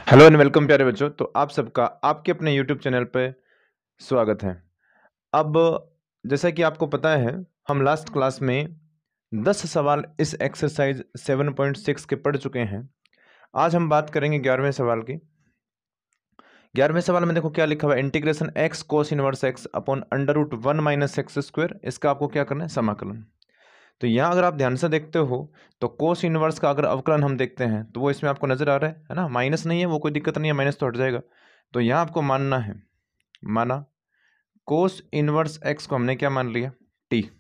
Hello and welcome प्यारे बच्चों। तो आप सबका आपके अपने यूट्यूब चैनल पे स्वागत है। अब जैसा कि आपको पता है, हम लास्ट क्लास में 10 सवाल इस एक्सरसाइज 7.6 के पढ़ चुके हैं। आज हम बात करेंगे 11वें सवाल की। 11वें सवाल में देखो क्या लिखा हुआ है, integration x cos inverse x upon under root 1 minus x square. इसका आपको क्या करना है, समाकलन। तो यहाँ अगर आप ध्यान से देखते हो तो कोस इनवर्स का अगर अवकलन हम देखते हैं तो वो इसमें आपको नजर आ रहा है ना, माइनस नहीं है, वो कोई दिक्कत नहीं है, माइनस तो हट जाएगा। तो यहाँ आपको मानना है, माना कोस इनवर्स एक्स को हमने क्या मान लिया, टी।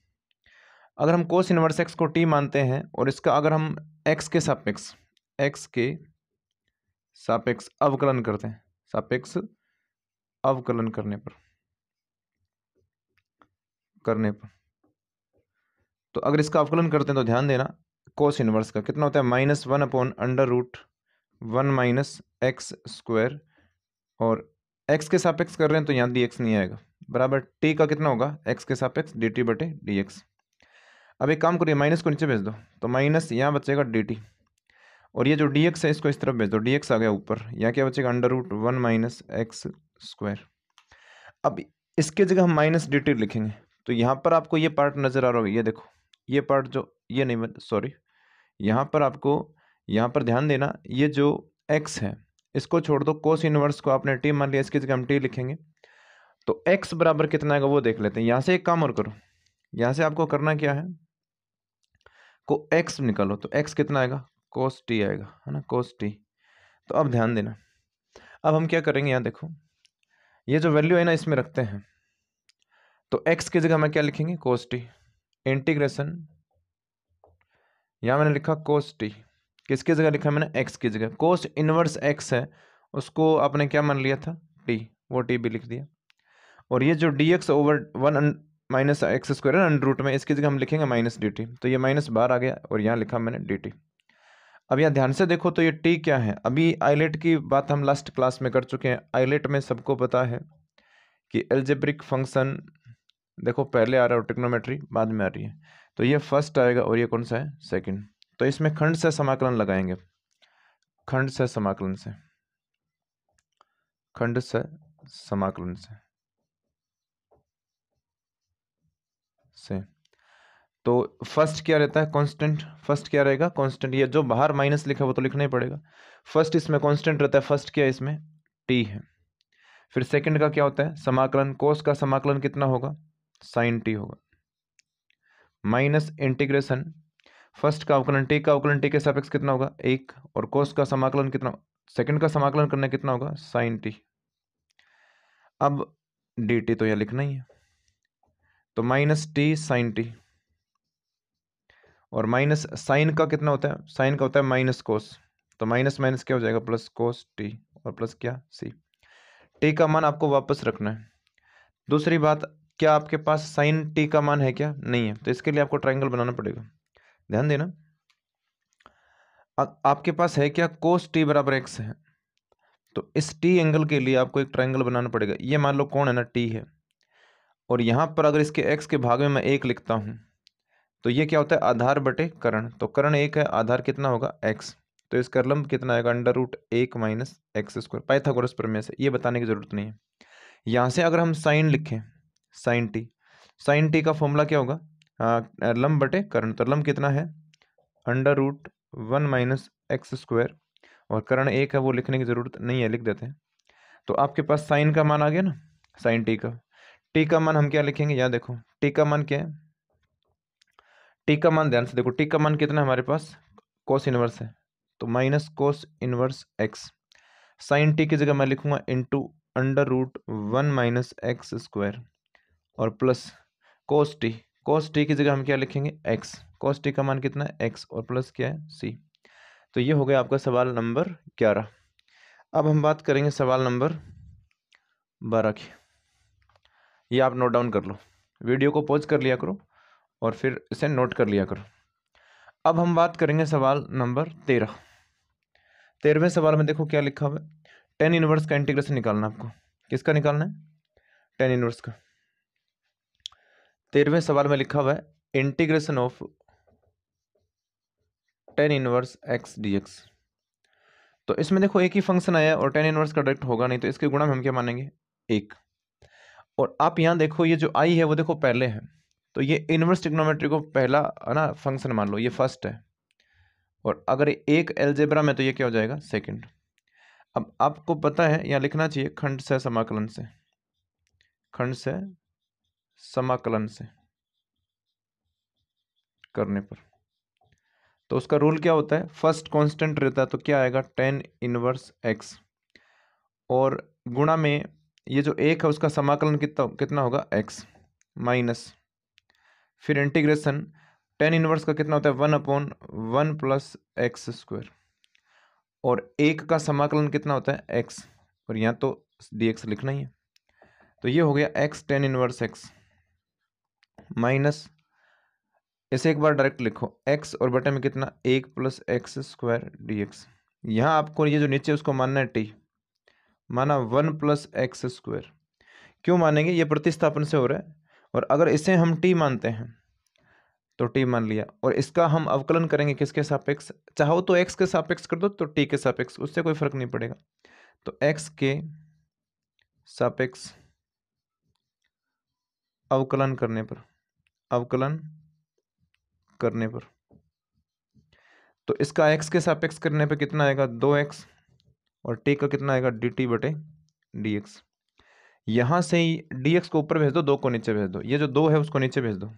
अगर हम कोस इनवर्स एक्स को टी मानते हैं और इसका अगर हम एक्स के सापेक्ष अवकलन करते हैं, सापेक्ष अवकलन करने पर तो अगर इसका अवकलन करते हैं तो ध्यान देना, कोस इनवर्स का कितना होता है, -1 upon under root 1 minus x square. और एक्स के सापेक्ष कर रहे हैं तो यहाँ डी एक्स नहीं आएगा, बराबर टी का कितना होगा, एक्स के सापेक्ष डी टी बटे डी एक्स। अब एक काम करिए, माइनस को नीचे भेज दो तो माइनस यहाँ बचेगा डी टी, और ये जो डी एक्स है इसको इस तरफ भेज दो, डी एक्स आ गया ऊपर, यहाँ क्या बचेगा, under root 1 minus x square. अब इसके जगह हम माइनस डी टी लिखेंगे तो यहाँ पर आपको ये पार्ट नजर आ रहा होगा, ये देखो ये पार्ट जो ये नहीं, सॉरी, यहाँ पर आपको, यहाँ पर ध्यान देना, ये जो x है इसको छोड़ दो, कोस इनवर्स को आपने t मान लिया, इसकी जगह हम t लिखेंगे। तो x बराबर कितना आएगा वो देख लेते हैं। यहाँ से एक काम और करो, यहाँ से आपको करना क्या है, को x निकालो तो x कितना आएगा, कोस t आएगा, है ना, कोस t। तो अब ध्यान देना, अब हम क्या करेंगे, यहाँ देखो ये जो वैल्यू है ना इसमें रखते हैं, तो x की जगह मैं क्या लिखेंगे, कोस t इंटीग्रेशन, यहाँ मैंने लिखा कोस t, किसकी जगह लिखा मैंने, x की जगह। कोस इनवर्स x है उसको आपने क्या मान लिया था, t, वो t भी लिख दिया। और ये जो dx over 1 minus x square है अंडर रूट में, इसकी जगह हम लिखेंगे माइनस dt, तो ये माइनस बाहर आ गया और यहाँ लिखा मैंने dt। अब यहाँ ध्यान से देखो तो ये t क्या है, अभी आइलेट की बात हम लास्ट क्लास में कर चुके हैं। आइलेट में सबको पता है कि एल्जेब्रिक फंक्शन देखो पहले आ रहा है और ट्रिग्नोमेट्री बाद में आ रही है, तो ये फर्स्ट आएगा और ये कौन सा है, सेकंड। तो इसमें खंड से समाकलन लगाएंगे, खंड से समाकलन से तो फर्स्ट क्या रहता है, कांस्टेंट। फर्स्ट क्या रहेगा, कांस्टेंट। ये जो बाहर माइनस लिखा है वो तो लिखना ही पड़ेगा। फर्स्ट इसमें कांस्टेंट रहता है, फर्स्ट क्या है इसमें, टी है। फिर सेकंड का क्या होता है, समाकलन, कोस का समाकलन कितना होगा, साइन टी होगा, माइनस इंटीग्रेशन, फर्स्ट का अवकलन टी का अवकलन टी के सापेक्ष कितना होगा, एक, और कोस का समाकलन कितना, सेकंड का समाकलन करना कितना होगा, साइन टी। अब डी टी तो यह लिखना ही है, तो माइनस टी साइन टी, और माइनस साइन का कितना होता है, साइन का होता है माइनस कोस, तो माइनस माइनस क्या हो जाएगा, प्लस कोस टी, और प्लस क्या, सी। टी का मान आपको वापस रखना है। दूसरी बात, क्या आपके पास साइन टी का मान है, क्या नहीं है, तो इसके लिए आपको ट्राइंगल बनाना पड़ेगा। ध्यान देना, आपके पास है क्या, कोस टी बराबर एक्स है, तो इस टी एंगल के लिए आपको एक ट्राइंगल बनाना पड़ेगा। ये मान लो कौन है ना, टी है, और यहाँ पर अगर इसके एक्स के भाग में मैं एक लिखता हूँ तो ये क्या होता है, आधार बटे कर्ण, तो कर्ण एक है, आधार कितना होगा, एक्स, तो इसका लंब कितना आएगा, under root 1 minus x square. Pythagoras प्रमेय से ये बताने की जरूरत नहीं है। यहाँ से अगर हम साइन लिखें, साइन टी का फॉर्मूला क्या होगा, लंब बटे कर्ण, तो लंब कितना है, under root 1 minus x square, और कर्ण एक है वो लिखने की जरूरत नहीं है, लिख देते हैं। तो आपके पास साइन का मान आ गया ना, साइन टी का मान हम क्या लिखेंगे, यहाँ देखो टी का मान क्या है, टी का मान ध्यान से देखो, टी का मान कितना है हमारे पास, कोस इनवर्स है, तो minus cos inverse x, sine t की जगह मैं लिखूंगा into under root 1 minus x square, और प्लस कोस टी की जगह हम क्या लिखेंगे, एक्स, कोस टी का मान कितना है, एक्स, और प्लस क्या है, सी। तो ये हो गया आपका सवाल नंबर 11। अब हम बात करेंगे सवाल नंबर 12 की। ये आप नोट डाउन कर लो, वीडियो को पॉज कर लिया करो और फिर इसे नोट कर लिया करो। अब हम बात करेंगे सवाल नंबर 13। 13वें सवाल में देखो क्या लिखा हुआ है, टेन इनवर्स का इंटीग्रेशन निकालना आपको। किसका निकालना है, टेन इनवर्स का। 13वें सवाल में लिखा हुआ है integration of tan inverse x D x. तो इसमें देखो एक ही फंक्शन आया और टेन इनवर्स का डायरेक्ट होगा नहीं, तो इसके गुणा में हम क्या मानेंगे, एक। और आप यहाँ देखो ये जो आई है वो देखो पहले है, तो ये इनवर्स ट्रिग्नोमेट्री को पहला है ना फंक्शन मान लो, ये फर्स्ट है। और अगर एक एलजेब्रा में तो ये क्या हो जाएगा, सेकंड। अब आपको पता है यहाँ लिखना चाहिए खंड से समाकलन से, खंड से समाकलन से करने पर। तो उसका रूल क्या होता है, फर्स्ट कांस्टेंट रहता है, तो क्या आएगा, टेन इनवर्स एक्स, और गुणा में ये जो एक है उसका समाकलन कितना कितना होगा, एक्स माइनस, फिर इंटीग्रेशन टेन इनवर्स का कितना होता है, 1/1 प्लस एक्स स्क्वायर, और एक का समाकलन कितना होता है, एक्स, और यहाँ तो dx लिखना ही है। तो ये हो गया x tan inverse x minus, इसे एक बार डायरेक्ट लिखो, x और बटे में कितना, 1 प्लस एक्स स्क्वायर dx। यहाँ आपको ये जो नीचे उसको मानना है t, माना 1 प्लस एक्स स्क्वायर। क्यों मानेंगे, ये प्रतिस्थापन से हो रहा है, और अगर इसे हम t मानते हैं तो t मान लिया, और इसका हम अवकलन करेंगे किसके सापेक्ष, चाहो तो x के सापेक्ष कर दो, तो t के सापेक्ष, उससे कोई फर्क नहीं पड़ेगा। तो x के सापेक्ष अवकलन करने पर, अवकलन करने पर, तो इसका x के सापेक्ष करने पे कितना आएगा, 2x, और t का कितना आएगा, dt बटे dx। यहाँ से ही dx को ऊपर भेज दो, 2 को नीचे भेज दो, ये जो 2 है उसको नीचे भेज दो,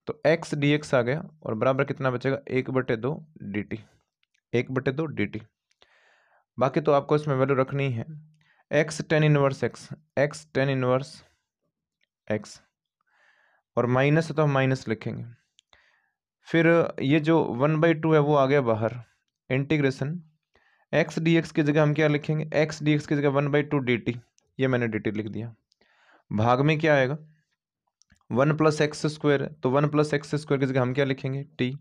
तो x dx आ गया, और बराबर कितना बचेगा, 1/2 dt, 1/2 dt। बाकी तो आपको इसमें वैल्यू रखनी है, x tan inverse x, x tan inverse x, और माइनस है तो हम माइनस लिखेंगे। फिर ये जो 1/2 है वो आ गया बाहर, इंटीग्रेशन x dx की जगह हम क्या लिखेंगे, x dx की जगह 1/2 dt, ये मैंने dt लिख दिया। भाग में क्या आएगा, 1 प्लस एक्स स्क्वायर, तो 1 प्लस एक्स स्क्वायर की जगह हम क्या लिखेंगे, t।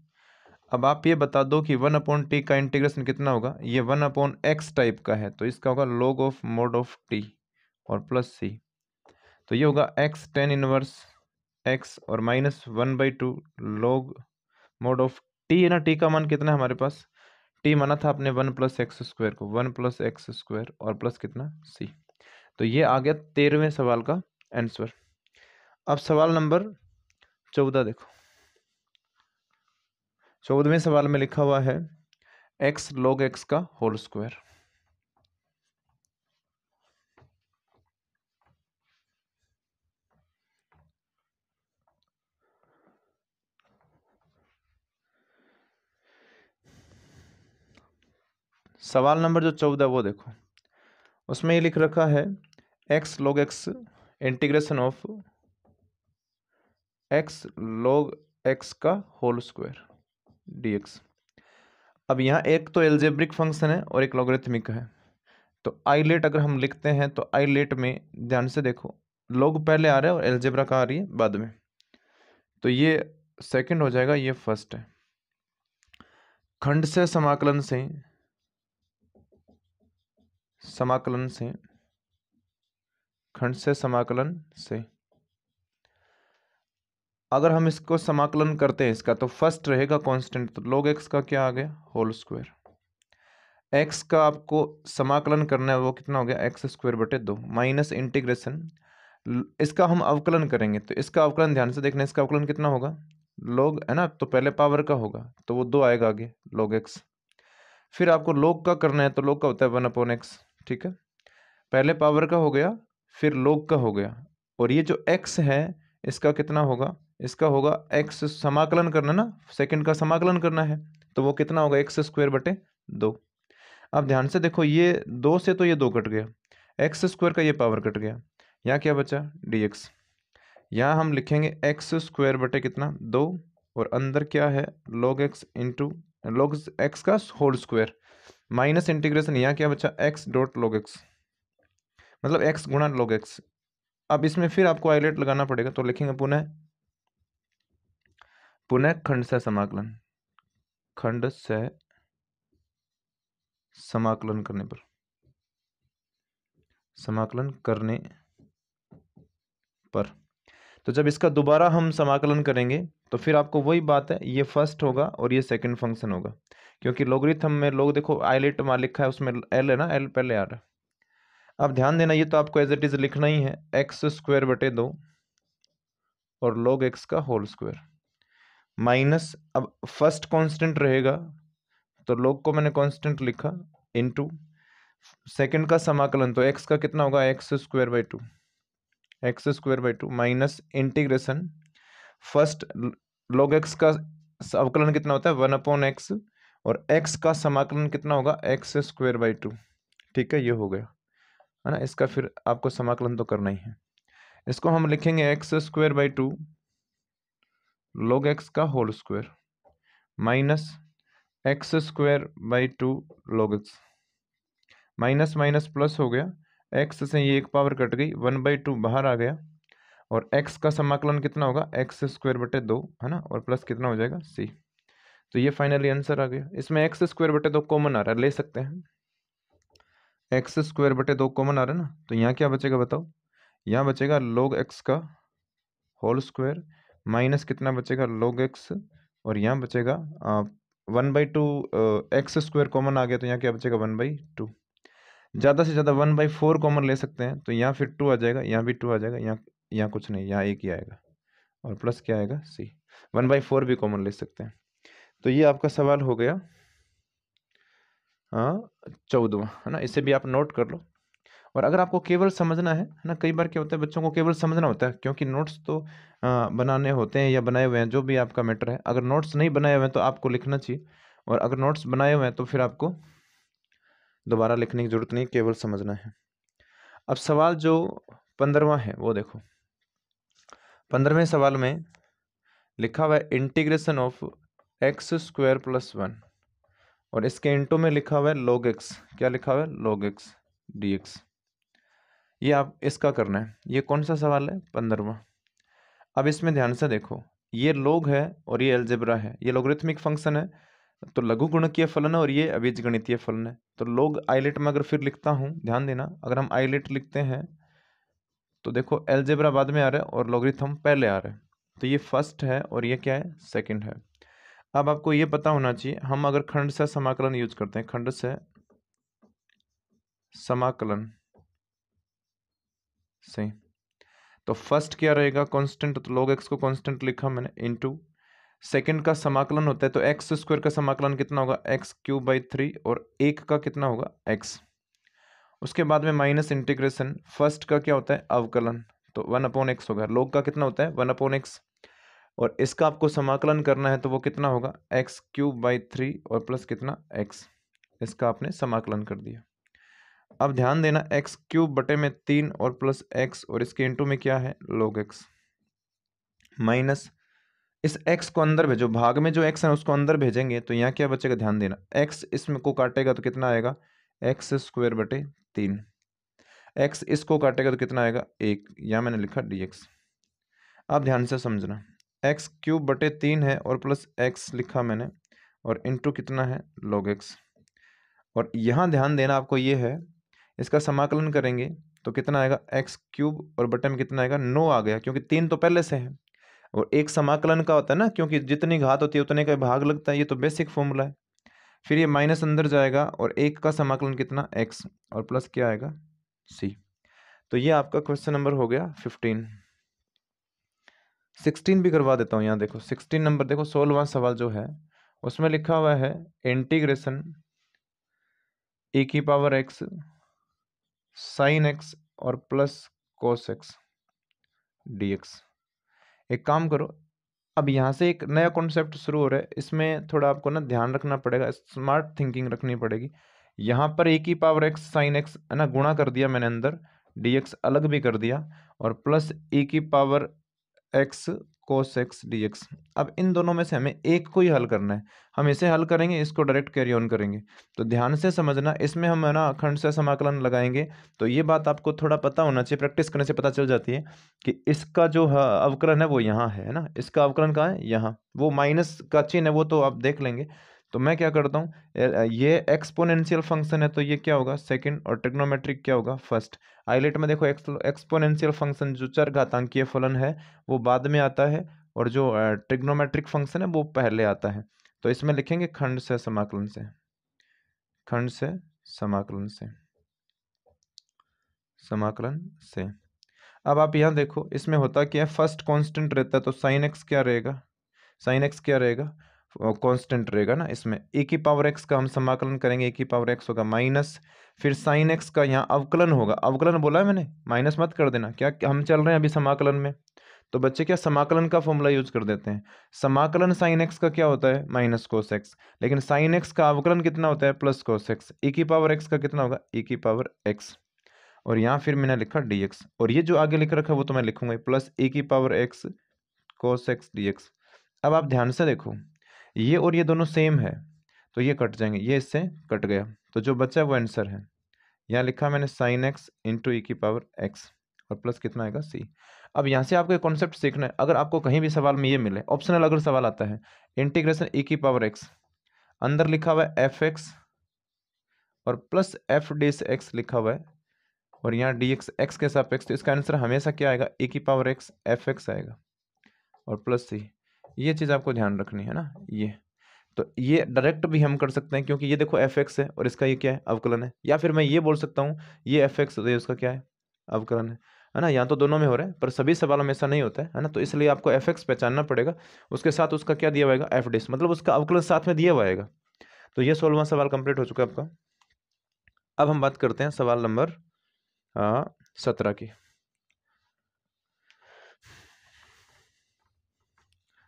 अब आप ये बता दो कि 1/t का इंटीग्रेशन कितना होगा, ये 1/x टाइप का है, तो इसका होगा log of mode of t और प्लस c, तो ये होगा x टेन इनवर्स x और minus 1/2 log mode of t है ना, t का मान कितना है हमारे पास, t माना था आपने 1 प्लस एक्स स्क्वायर को, 1 प्लस एक्स स्क्वायर और प्लस कितना c। तो ये आ गया 13वें सवाल का आंसर। अब सवाल नंबर 14 देखो, 14वें सवाल में लिखा हुआ है x log x का होल स्क्वायर। सवाल नंबर जो 14 वो देखो, उसमें ये लिख रखा है x log x integration of x log x का होल स्क्वायर dx। अब यहाँ एक तो एल्जेब्रिक फंक्शन है और एक लॉगरिथमिक है, तो आइलेट अगर हम लिखते हैं तो आइलेट में ध्यान से देखो, लॉग पहले आ रहा है और एल्जेब्रा कहाँ आ रही है, बाद में, तो ये सेकंड हो जाएगा, ये फर्स्ट है। खंड से समाकलन से, समाकलन से, खंड से समाकलन से अगर हम इसको समाकलन करते हैं इसका, तो फर्स्ट रहेगा कांस्टेंट, तो log x का क्या आ गया, होल स्क्वायर। x का आपको समाकलन करना है, वो कितना हो गया, एक्स स्क्वायर बटे 2 माइनस इंटीग्रेशन, इसका हम अवकलन करेंगे, तो इसका अवकलन ध्यान से देखना, इसका अवकलन कितना होगा, log है ना, तो पहले पावर का होगा, तो वो 2 आएगा आगे, log x। फिर आपको log का करना है, तो log का होता है 1/x, ठीक है, पहले पावर का हो गया, फिर log का हो गया, और ये जो x है इसका कितना होगा, इसका होगा x, समाकलन करना ना, सेकंड का समाकलन करना है, तो वो कितना होगा, एक्स स्क्वायर बटे 2। अब ध्यान से देखो, ये 2 से तो ये 2 कट गया, एक्स स्क्वायर का ये पावर कट गया, यहाँ क्या बचा, dx। यहाँ हम लिखेंगे एक्स स्क्वायर बटे कितना, 2, और अंदर क्या है, log x into log x का होल स्क्वायर, माइनस इंटीग्रेशन, यहाँ क्या बचा, x डॉट log x, मतलब x गुणा log x। अब इसमें फिर आपको आइलेट लगाना पड़ेगा, तो लिखेंगे पुनः, पुनः खंड से समाकलन, खंड से समाकलन करने पर, समाकलन करने पर, तो जब इसका दोबारा हम समाकलन करेंगे तो फिर आपको वही बात है, ये फर्स्ट होगा और ये सेकंड फंक्शन होगा, क्योंकि लोगरिथम में लोग देखो आइलेट में लिखा है, उसमें एल है ना, एल पहले आ रहा है। अब ध्यान देना, ये तो आपको एज इट इज लिखना ही है, एक्स स्क्वायर बटे 2 और log x का होल स्क्वायर माइनस, अब फर्स्ट कांस्टेंट रहेगा तो log को मैंने कांस्टेंट लिखा, इनटू सेकंड का समाकलन, तो x का कितना होगा, x square by to minus integration first log x का अवकलन कितना होता है 1/x और x का समाकलन कितना होगा एक्स स्क्वायर बाई टू। ठीक है, ये हो गया है ना। इसका फिर आपको समाकलन तो करना ही है। इसको हम लिखेंगे x square by two log x का whole square minus x square by two log x, minus minus plus हो गया, x से ये एक पावर कट गई, 1/2 बाहर आ गया और x का समाकलन कितना होगा एक्स स्क्वायर बटे 2 है ना, और प्लस कितना हो जाएगा c। तो ये फाइनली आंसर आ गया। इसमें एक्स स्क्वायर बटे 2 कॉमन आ रहा है, ले सकते हैं, एक्स स्क्वायर बटे 2 कॉमन आ रहा है ना, तो यहाँ क्या बचेगा बताओ, यहाँ बचेगा log x का होल स्क्वायर माइनस कितना बचेगा log x, और यहाँ बचेगा 1/2, एक्स स्क्वायर कॉमन आ गया तो यहाँ क्या बचेगा 1/2, ज़्यादा से ज़्यादा 1/4 कॉमन ले सकते हैं, तो यहाँ फिर 2 आ जाएगा, यहाँ भी 2 आ जाएगा, यहाँ कुछ नहीं, यहाँ एक ही आएगा और प्लस क्या आएगा c, 1/4 भी कॉमन ले सकते हैं। तो ये आपका सवाल हो गया 14वां है ना, इसे भी आप नोट कर लो। और अगर आपको केवल समझना है ना, कई बार क्या होता है बच्चों को केवल समझना होता है, क्योंकि नोट्स तो बनाने होते हैं या बनाए हुए हैं, जो भी आपका मैटर है। अगर नोट्स नहीं बनाए हुए हैं तो आपको लिखना चाहिए, और अगर नोट्स बनाए हुए हैं तो फिर आपको दोबारा लिखने की जरूरत नहीं, केवल समझना है। अब सवाल जो 15वां है वो देखो, 15वें सवाल में लिखा हुआ है integration of x square plus 1 और इसके इंटू में लिखा हुआ है log x, क्या लिखा हुआ है log x dx। ये आप इसका करना है। ये कौन सा सवाल है 15वां। अब इसमें ध्यान से देखो, ये log है और ये अलजेब्रा है, ये लोगरिथमिक फंक्शन है तो लघु गुणकीय फलन है और ये अबीजगणितीय फलन है। तो log आइलेट में अगर फिर लिखता हूँ, ध्यान देना, अगर हम आइलेट लिखते हैं तो देखो अलजेब्रा बाद में आ रहा है और लोगरिथम पहले आ रहा है, तो ये फर्स्ट है और ये क्या है सेकंड है। अब आपको ये पता होना चाहिए, हम अगर खंड से समाकलन यूज करते हैं, खंड से समाकलन से, तो फर्स्ट क्या रहेगा कांस्टेंट, तो log x को कांस्टेंट लिखा मैंने, इनटू सेकंड का समाकलन होता है तो एक्स स्क्वायर का समाकलन कितना होगा x³ और एक का कितना होगा x। उसके बाद में माइनस इंटीग्रेशन फर्स्ट का क्या होता है अवकलन, तो 1/x होगा, log का कितना होता है 1/x, और इसका आपको समाकलन करना है तो वो कितना होगा x³ और प्लस कितना x, इसका आपने समाकलन कर दिया। अब ध्यान देना x³ बटे में 3 और प्लस x और इसके इंटू में क्या है log x, माइनस इस x को अंदर भेजो, भाग में जो x है उसको अंदर भेजेंगे तो यहाँ क्या बचेगा, ध्यान देना x इसमें को काटेगा तो कितना आएगा x² बटे 3, x इसको काटेगा तो कितना आएगा 1, यहाँ मैंने लिखा dx। अब ध्यान से समझना, x³ बटे 3 है और प्लस x लिखा मैंने और इंटू कितना है log x, और यहाँ ध्यान देना आपको ये है, इसका समाकलन करेंगे तो कितना आएगा x³ और बटे में कितना आएगा 9 आ गया, क्योंकि 3 तो पहले से है और एक समाकलन का होता है ना, क्योंकि जितनी घात होती है उतने का भाग लगता है, ये तो बेसिक फॉर्मूला है। फिर ये माइनस अंदर जाएगा और एक का समाकलन कितना x और प्लस क्या आएगा c। तो ये आपका क्वेश्चन नंबर हो गया 15। 16 भी करवा देता हूँ, यहाँ देखो 16 नंबर देखो, 16वां सवाल जो है उसमें लिखा हुआ है इंटीग्रेशन e⁻x sin x और प्लस cos x dx। एक काम करो, अब यहाँ से एक नया कॉन्सेप्ट शुरू हो रहा है, इसमें थोड़ा आपको ना ध्यान रखना पड़ेगा, स्मार्ट थिंकिंग रखनी पड़ेगी। यहाँ पर e⁻x sin x है ना, गुणा कर दिया मैंने अंदर, dx अलग भी कर दिया और plus e⁻x cos x dx। अब इन दोनों में से हमें एक को ही हल करना है, हम इसे हल करेंगे, इसको डायरेक्ट कैरी ऑन करेंगे। तो ध्यान से समझना, इसमें हम है ना खंड से समाकलन लगाएंगे, तो ये बात आपको थोड़ा पता होना चाहिए, प्रैक्टिस करने से पता चल जाती है कि इसका जो अवकलन है वो यहाँ है ना, इसका अवकलन कहाँ है यहाँ, वो माइनस का चिन्ह है वो तो आप देख लेंगे। तो मैं क्या करता हूँ, ये एक्सपोनेंशियल फंक्शन है तो ये क्या होगा सेकंड और ट्रिग्नोमेट्रिक क्या होगा फर्स्ट। आइलेट में देखो एक्सपोनेंशियल फंक्शन जो चर घातांकीय फलन है वो बाद में आता है और जो ट्रिग्नोमेट्रिक फंक्शन है वो पहले आता है। तो इसमें लिखेंगे खंड से समाकलन से, खंड से समाकलन से, समाकलन से। अब आप यहाँ देखो इसमें होता क्या है, फर्स्ट कांस्टेंट रहता है तो साइन एक्स क्या रहेगा, साइन एक्स क्या रहेगा, कांस्टेंट रहेगा ना। इसमें ए की पावर एक्स का हम समाकलन करेंगे, ए की पावर एक्स होगा माइनस, फिर साइन एक्स का यहाँ अवकलन होगा, अवकलन बोला है मैंने, माइनस मत कर देना, क्या हम चल रहे हैं अभी समाकलन में। तो बच्चे क्या समाकलन का फॉर्मूला यूज कर देते हैं, समाकलन साइन एक्स का क्या होता है माइनस कोस एक्स, लेकिन साइन एक्स का अवकलन कितना होता है प्लस कोस एक्स, ए की पावर एक्स का कितना होगा ए की पावर एक्स, और यहाँ फिर मैंने लिखा dx, और ये जो आगे लिख रखा है वो तो मैं लिखूंगा प्लस ए की power x cos x dx। अब आप ध्यान से देखो ये और ये दोनों सेम है तो ये कट जाएंगे, ये इससे कट गया, तो जो बचा वो आंसर है। यहाँ लिखा मैंने साइन एक्स इंटू ई की पावर एक्स और प्लस कितना आएगा सी। अब यहाँ से आपको एक कॉन्सेप्ट सीखना है, अगर आपको कहीं भी सवाल में ये मिले, ऑप्शनल अगर सवाल आता है, इंटीग्रेशन ई की पावर एक्स, अंदर लिखा हुआ है एफ एक्स और प्लस एफ डी एक्स लिखा हुआ है, और यहाँ डी एक्स एक्स के सापेक्ष, तो इसका आंसर हमेशा क्या आएगा ए की पावर एक्स एफ एक्स आएगा और प्लस सी। ये चीज़ आपको ध्यान रखनी है ना। ये तो ये डायरेक्ट भी हम कर सकते हैं क्योंकि ये देखो एफ एक्स है और इसका ये क्या है अवकलन है, या फिर मैं ये बोल सकता हूँ ये एफ एक्स है उसका क्या है अवकलन है ना। यहाँ तो दोनों में हो रहा है पर सभी सवालों में ऐसा नहीं होता है ना, तो इसलिए आपको एफ एक्स पहचानना पड़ेगा, उसके साथ उसका क्या दिया हुआ एफ डिस, मतलब उसका अवकलन साथ में दिया हुआ आएगा। तो ये 16वां सवाल कंप्लीट हो चुका है आपका। अब हम बात करते हैं सवाल नंबर 17 की।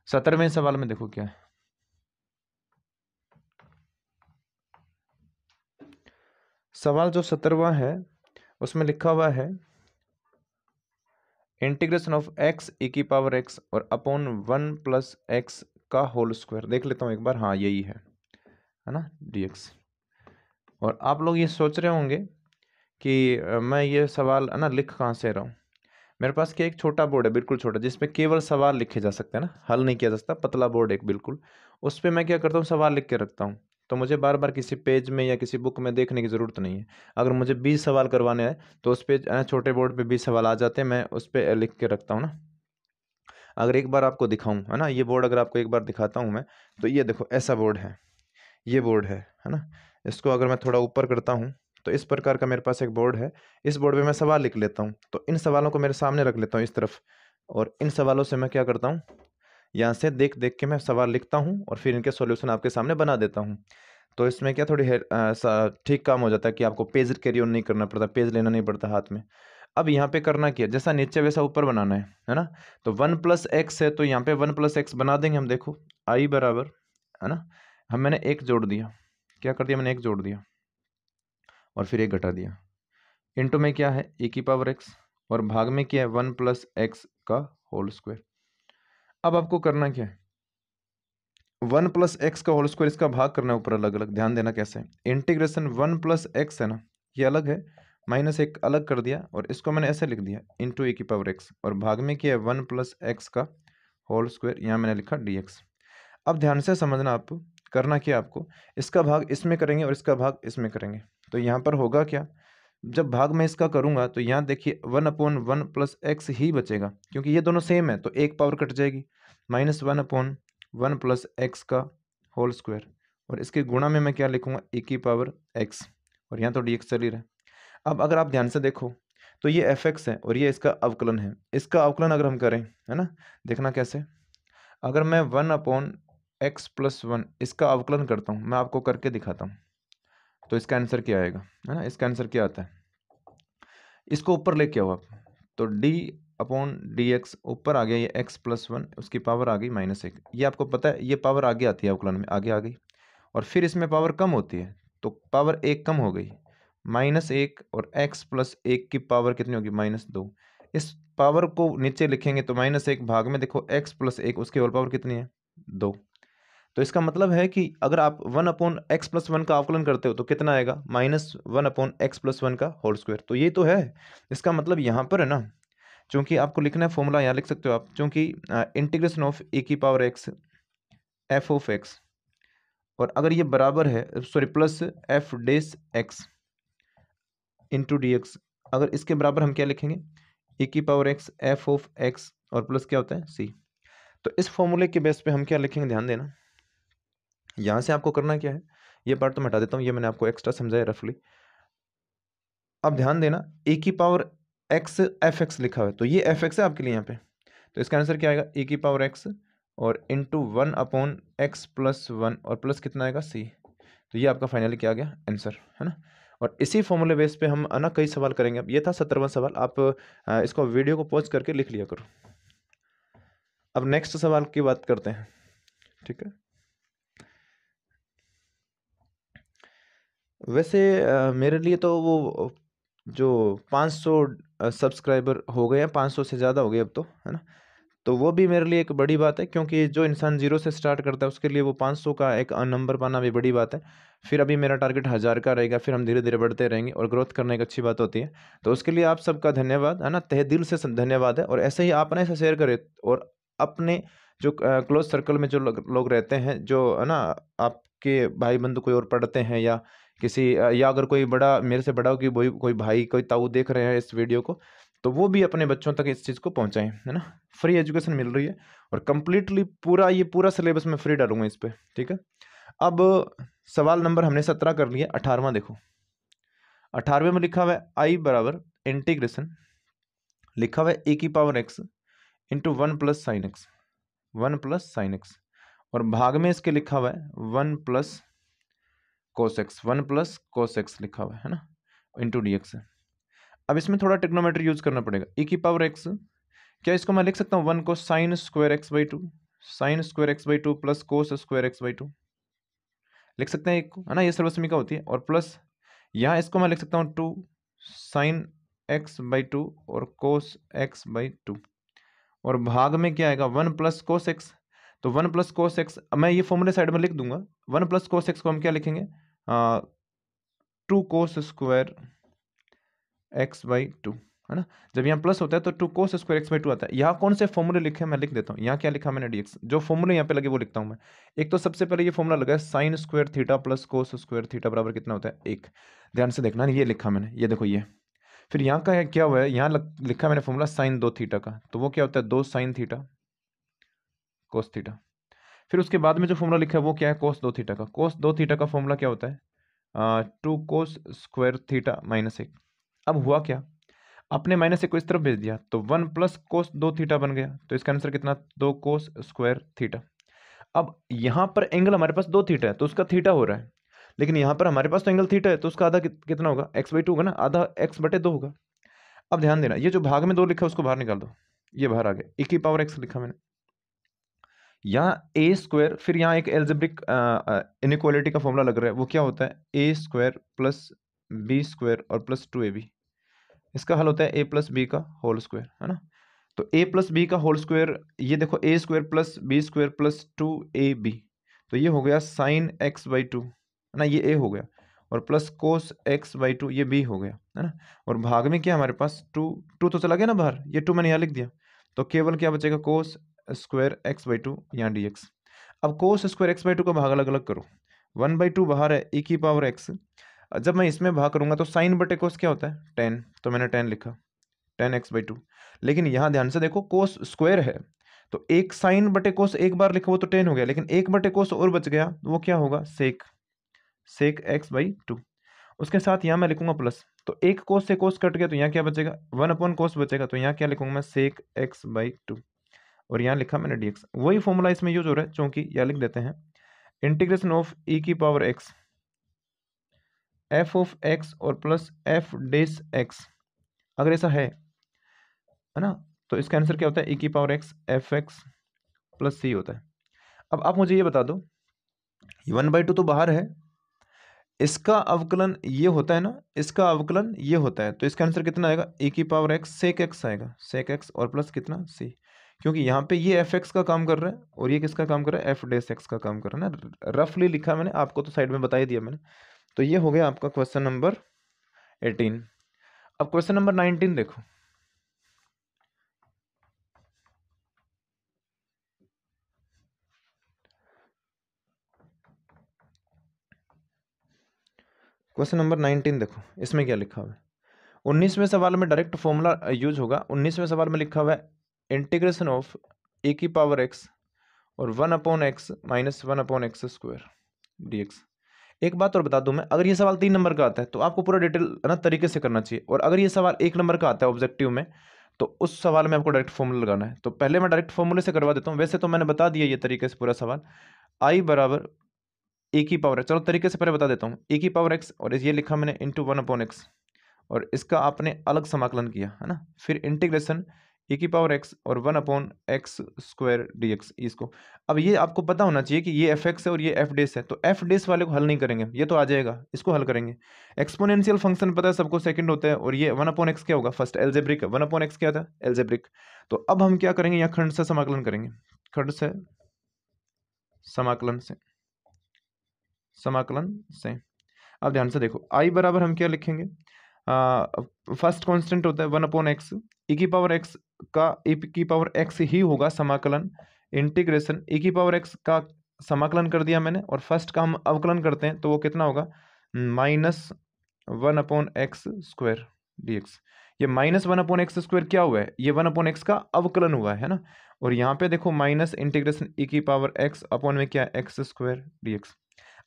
17वें सवाल में देखो क्या है, सवाल जो 17वां है उसमें लिखा हुआ है इंटीग्रेशन ऑफ एक्स ई की पावर एक्स और अपॉन 1 प्लस एक्स का होल स्क्वायर। देख लेता हूँ एक बार, हाँ यही है ना dx। और आप लोग ये सोच रहे होंगे कि मैं ये सवाल है ना लिख कहाँ से रहा हूँ। मेरे पास क्या एक छोटा बोर्ड है, बिल्कुल छोटा, जिसपे केवल सवाल लिखे जा सकते हैं ना, हल नहीं किया जा सकता, पतला बोर्ड एक बिल्कुल, उस पर मैं क्या करता हूँ सवाल लिख के रखता हूँ। तो मुझे बार बार किसी पेज में या किसी बुक में देखने की ज़रूरत नहीं है। अगर मुझे 20 सवाल करवाने हैं तो उस पे छोटे बोर्ड पे 20 सवाल आ जाते हैं, मैं उस पर लिख के रखता हूँ ना। अगर एक बार आपको दिखाऊं है ना, ये बोर्ड अगर आपको एक बार दिखाता हूँ मैं, तो ये देखो ऐसा बोर्ड है, ये बोर्ड है ना। इसको अगर मैं थोड़ा ऊपर करता हूँ तो इस प्रकार का मेरे पास एक बोर्ड है, इस बोर्ड पे मैं सवाल लिख लेता हूँ, तो इन सवालों को मेरे सामने रख लेता हूँ इस तरफ, और इन सवालों से मैं क्या करता हूँ यहाँ से देख देख के मैं सवाल लिखता हूँ और फिर इनके सॉल्यूशन आपके सामने बना देता हूँ। तो इसमें क्या थोड़ी ठीक काम हो जाता है कि आपको पेज कैरी ऑन नहीं करना पड़ता, पेज लेना नहीं पड़ता हाथ में। अब यहाँ पे करना क्या, जैसा नीचे वैसा ऊपर बनाना है ना। तो 1 प्लस एक्स है तो यहाँ पे 1 प्लस एक्स बना देंगे हम, देखो आई बराबर है ना, हम मैंने एक जोड़ दिया, क्या कर दिया मैंने एक जोड़ दिया और फिर एक घटा दिया, इंटू में क्या है ए की पावर एक्स और भाग में क्या है 1 प्लस एक्स का होल स्क्वायर। अब आपको करना क्या है 1 प्लस एक्स का होल स्क्वायर, इसका भाग करना है ऊपर अलग अलग, ध्यान देना कैसे, इंटीग्रेशन 1 प्लस एक्स है ना, ये अलग है, माइनस एक अलग कर दिया और इसको मैंने ऐसे लिख दिया इंटू ए की पावर एक्स और भाग में क्या है 1 प्लस एक्स का होल स्क्वायर, यहाँ मैंने लिखा dx। अब ध्यान से समझना, आप करना क्या, आपको इसका भाग इसमें करेंगे और इसका भाग इसमें करेंगे, तो यहाँ पर होगा क्या, जब भाग में इसका करूंगा तो यहाँ देखिए 1/1 प्लस एक्स ही बचेगा क्योंकि ये दोनों सेम है, तो एक पावर कट जाएगी, माइनस 1/1 प्लस एक्स का होल स्क्वायर, और इसके गुणा में मैं क्या लिखूंगा ए की पावर एक्स, और यहाँ तो dx चल ही रहा है। अब अगर आप ध्यान से देखो तो ये एफ एक्स है और ये इसका अवकलन है, इसका अवकलन अगर हम करें है ना, देखना कैसे, अगर मैं 1/x+1 इसका अवकलन करता हूँ, मैं आपको करके दिखाता हूँ, तो इसका आंसर क्या आएगा है ना, इसका आंसर क्या आता है, इसको ऊपर लेके आओ आप, तो d/dx ऊपर आ गया, ये x+1 उसकी पावर आ गई -1, ये आपको पता है ये पावर आगे आती है अवकलन में, आगे आ गई, और फिर इसमें पावर कम होती है तो पावर 1 कम हो गई, -1 और x+1 की पावर कितनी होगी -2, इस पावर को नीचे लिखेंगे तो -1 भाग में देखो x+1 उसकी होल पावर कितनी है 2। तो इसका मतलब है कि अगर आप 1/x+1 का अवकलन करते हो तो कितना आएगा -1/x+1 का होल स्क्वायर, तो ये तो है। इसका मतलब यहाँ पर है ना, चूंकि आपको लिखना है फॉर्मूला यहाँ लिख सकते हो आप, चूंकि इंटीग्रेशन ऑफ ए की power x F of x, और अगर ये बराबर है सॉरी प्लस एफ डेस एक्स इंटू डी एक्स, अगर इसके बराबर हम क्या लिखेंगे ए की power x F of x और प्लस क्या होता है सी। तो इस फॉर्मूले के बेस पे हम क्या लिखेंगे, ध्यान देना। यहाँ से आपको करना क्या है, ये पार्ट तो मैं हटा देता हूँ, ये मैंने आपको एक्स्ट्रा समझाया रफली। अब ध्यान देना, ए की पावर एक्स एफ एक्स लिखा हुआ है, तो ये एफ एक्स है आपके लिए यहाँ पे, तो इसका आंसर क्या आएगा, ए की पावर एक्स और इंटू 1/x+1 और प्लस कितना आएगा सी। तो ये आपका फाइनली क्या आ गया आंसर, है ना। और इसी फॉर्मूले बेस पे हम ना कई सवाल करेंगे। अब ये था 17वां सवाल, आप इसको वीडियो को पॉज करके लिख लिया करो। अब नेक्स्ट सवाल की बात करते हैं, ठीक है। वैसे मेरे लिए तो वो जो 500 सब्सक्राइबर हो गए हैं, 500 से ज़्यादा हो गए अब तो, है ना। तो वो भी मेरे लिए एक बड़ी बात है, क्योंकि जो इंसान जीरो से स्टार्ट करता है उसके लिए वो 500 का एक नंबर पाना भी बड़ी बात है। फिर अभी मेरा टारगेट 1000 का रहेगा, फिर हम धीरे धीरे बढ़ते रहेंगे और ग्रोथ करने एक अच्छी बात होती है। तो उसके लिए आप सबका धन्यवाद, है ना, तहे दिल से धन्यवाद है। और ऐसे ही आप ना ऐसे शेयर करें, और अपने जो क्लोज सर्कल में जो लोग रहते हैं, जो है ना आपके भाई बंधु कोई और पढ़ते हैं, या किसी या अगर कोई बड़ा मेरे से बड़ा हो कि कोई भाई कोई ताऊ देख रहे हैं इस वीडियो को, तो वो भी अपने बच्चों तक इस चीज़ को पहुंचाएं, है ना। फ्री एजुकेशन मिल रही है और कंप्लीटली पूरा सिलेबस में फ्री डालूंगा इस पे, ठीक है। अब सवाल नंबर हमने 17 कर लिया, 18वां देखो। 18वें में लिखा हुआ है आई बराबर इंटीग्रेशन, लिखा हुआ है ए की power x into 1+sin x, 1+sin x, और भाग में इसके लिखा हुआ है 1+cos x, 1+cos x लिखा हुआ है ना, इंटू dx है। अब इसमें थोड़ा ट्रिग्नोमेट्री यूज करना पड़ेगा। ए की पावर एक्स, क्या इसको मैं लिख सकता हूँ 1 को sin square x/2, sin square x/2 plus cos square x/2 लिख सकते हैं एक को, है ना, ये सर्वसमीका होती है। और प्लस यहाँ इसको मैं लिख सकता हूँ 2 sin x/2 और कोस x/2, और भाग में क्या आएगा 1+cos x। तो 1+cos x, मैं ये फॉर्मूले साइड में लिख दूंगा। 1+cos x को हम क्या लिखेंगे, 2 cos स्क्वायर x/2, है ना। जब यहाँ प्लस होता है तो 2 cos स्क्वायर x/2 आता है। यहाँ कौन से फॉर्मूले लिखे हैं मैं लिख देता हूँ। यहाँ क्या लिखा मैंने dx, जो फॉर्मूले यहाँ पे लगे वो लिखता हूँ मैं। एक तो सबसे पहले ये फॉर्मूला लगा है sin square theta plus cos square theta बराबर कितना होता है 1। ध्यान से देखना, ये लिखा मैंने, ये देखो ये। फिर यहाँ का क्या हुआ है, यहाँ लिखा मैंने फॉर्मूला sin 2 थीटा का, तो वो क्या होता है 2 sin थीटा कोस थीटा। फिर उसके बाद में जो फॉर्मूला लिखा है वो क्या है cos 2 थीटा का। cos 2 थीटा का फॉर्मूला क्या होता है 2 cos स्क्वायर थीटा -1। अब हुआ क्या, आपने -1 को इस तरफ भेज दिया तो 1+cos 2 थीटा बन गया। तो इसका आंसर कितना 2 cos स्क्वायर थीटा। अब यहाँ पर एंगल हमारे पास 2 थीटा है तो उसका थीटा हो रहा है, लेकिन यहाँ पर हमारे पास तो एंगल थीटा है तो उसका आधा कितना होगा x/2 होगा ना, आधा x/2 होगा। अब ध्यान देना, ये जो भाग में 2 लिखा है उसको बाहर निकाल दो, ये बाहर आ गया। ए की पावर x लिखा मैंने, यहाँ a स्क्वायर, फिर यहाँ एक एल्जेब्रिक इनइक्वालिटी का फॉर्मूला लग रहा है, वो क्या होता है a square plus b square और प्लस 2ab। इसका हल होता है a प्लस बी का होल स्क्वायर, है ना। तो a प्लस बी का होल स्क्वायर, ये देखो a square plus b square plus 2ab, तो ये हो गया sin x/2, है ना, ये a हो गया, और प्लस कोस x/2 ये b हो गया, है ना। और भाग में क्या हमारे पास 2 तो चला गया ना बाहर, ये 2 मैंने यहाँ लिख दिया, तो केवल क्या बचेगा कोस स्क्वायर x/2 यहाँ dx। अब कोस स्क्वायर x/2 का भाग अलग अलग करो, 1/2 बाहर है e की पावर x, जब मैं इसमें भाग करूंगा तो साइन बटे कोस क्या होता है 10, तो मैंने 10 लिखा 10x/2। लेकिन यहाँ ध्यान से देखो कोस स्क्वायर है, तो एक साइन बटे कोस एक बार लिखा वो तो 10 हो गया, लेकिन 1 बटे कोस और बच गया, वो क्या होगा सेक x/2। उसके साथ यहाँ मैं लिखूंगा प्लस, तो एक कोस से कोस कट गया तो यहाँ क्या बचेगा 1/cos बचेगा, तो यहाँ क्या लिखूंगा मैं सेक x/2, और यहाँ लिखा मैंने dx। वही फॉर्मूला इसमें यूज हो रहा है, चूंकि यहाँ लिख देते हैं इंटीग्रेशन ऑफ e की power x f of x और प्लस f डेस x, अगर ऐसा है ना, तो इसका आंसर क्या होता है e की power x fx plus c होता है। अब आप मुझे ये बता दो, 1/2 तो बाहर है, इसका अवकलन ये होता है ना, इसका अवकलन ये होता है, तो इसका आंसर कितना आएगा e की पावर x सेक x आएगा, सेक x और प्लस कितना c, क्योंकि यहाँ पे ये fx का काम कर रहा है और ये किसका काम कर रहा है f डेस x का काम कर रहा है ना। रफली लिखा मैंने, आपको तो साइड में बता ही दिया मैंने। तो ये हो गया आपका क्वेश्चन नंबर 18। अब क्वेश्चन नंबर 19 देखो। क्वेश्चन नंबर 19 देखो, इसमें क्या लिखा हुआ है। 19वें सवाल में डायरेक्ट फॉर्मूला यूज होगा। 19वें सवाल में लिखा हुआ है इंटीग्रेशन ऑफ ए की पावर एक्स और 1/x minus 1/x square dx। एक बात और बता दूं मैं, अगर ये सवाल 3 नंबर का आता है तो आपको पूरा डिटेल ना तरीके से करना चाहिए, और अगर ये सवाल 1 नंबर का आता है ऑब्जेक्टिव में तो उस सवाल में आपको डायरेक्ट फॉर्मूला लगाना है। तो पहले मैं डायरेक्ट फॉर्मूले से करवा देता हूँ, वैसे तो मैंने बता दिया ये तरीके से पूरा सवाल। आई बराबर ए की पावर, चलो तरीके से पहले बता देता हूँ, ए की पावर एक्स और ये लिखा मैंने इंटू 1/x और इसका आपने अलग समाकलन किया है ना, फिर इंटीग्रेशन ए की पावर एक्स और 1/x स्क्वायर dx इसको। अब ये आपको पता होना चाहिए कि ये एफ एक्स है और ये एफ डेस है, तो एफ डेस वाले को हल नहीं करेंगे, ये तो आ जाएगा, इसको हल करेंगे। एक्सपोनेंशियल फंक्शन पता है सबको, सेकंड होता है, और ये 1/x क्या होगा फर्स्ट एल्जेब्रिक, 1/x क्या था एल्जेब्रिक। तो अब हम क्या करेंगे, यहाँ खंड से समाकलन करेंगे, खंड से समाकलन से। अब ध्यान से देखो, आई बराबर हम क्या लिखेंगे, फर्स्ट कांस्टेंट होता है 1/x, e की पावर x का e की पावर x ही होगा समाकलन, इंटीग्रेशन e की पावर x का समाकलन कर दिया मैंने, और फर्स्ट का हम अवकलन करते हैं तो वो कितना होगा माइनस 1/x स्क्वायर dx। ये माइनस 1/x स्क्वायर क्या हुआ है, ये 1/x का अवकलन हुआ है ना, और यहाँ पे देखो माइनस इंटीग्रेशन e की पावर x अपॉन में क्या एक्स स्क्वायर dx।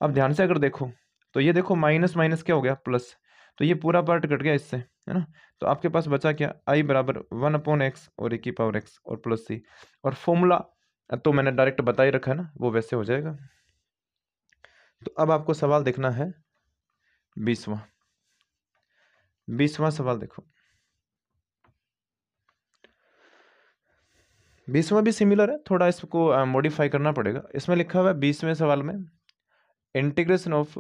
अब ध्यान से अगर देखो तो ये देखो माइनस माइनस क्या हो गया प्लस, तो ये पूरा पार्ट कट गया इससे, है ना, तो आपके पास बचा क्या, आई बराबर 1/x और ए की पावर x और प्लस सी, और फॉर्मूला तो मैंने डायरेक्ट बता ही रखा है ना, वो वैसे हो जाएगा। तो अब आपको सवाल देखना है 20वां सवाल देखो, 20वां भी सिमिलर है, थोड़ा इसको मॉडिफाई करना पड़ेगा। इसमें लिखा हुआ है 20वें सवाल में इंटीग्रेशन ऑफ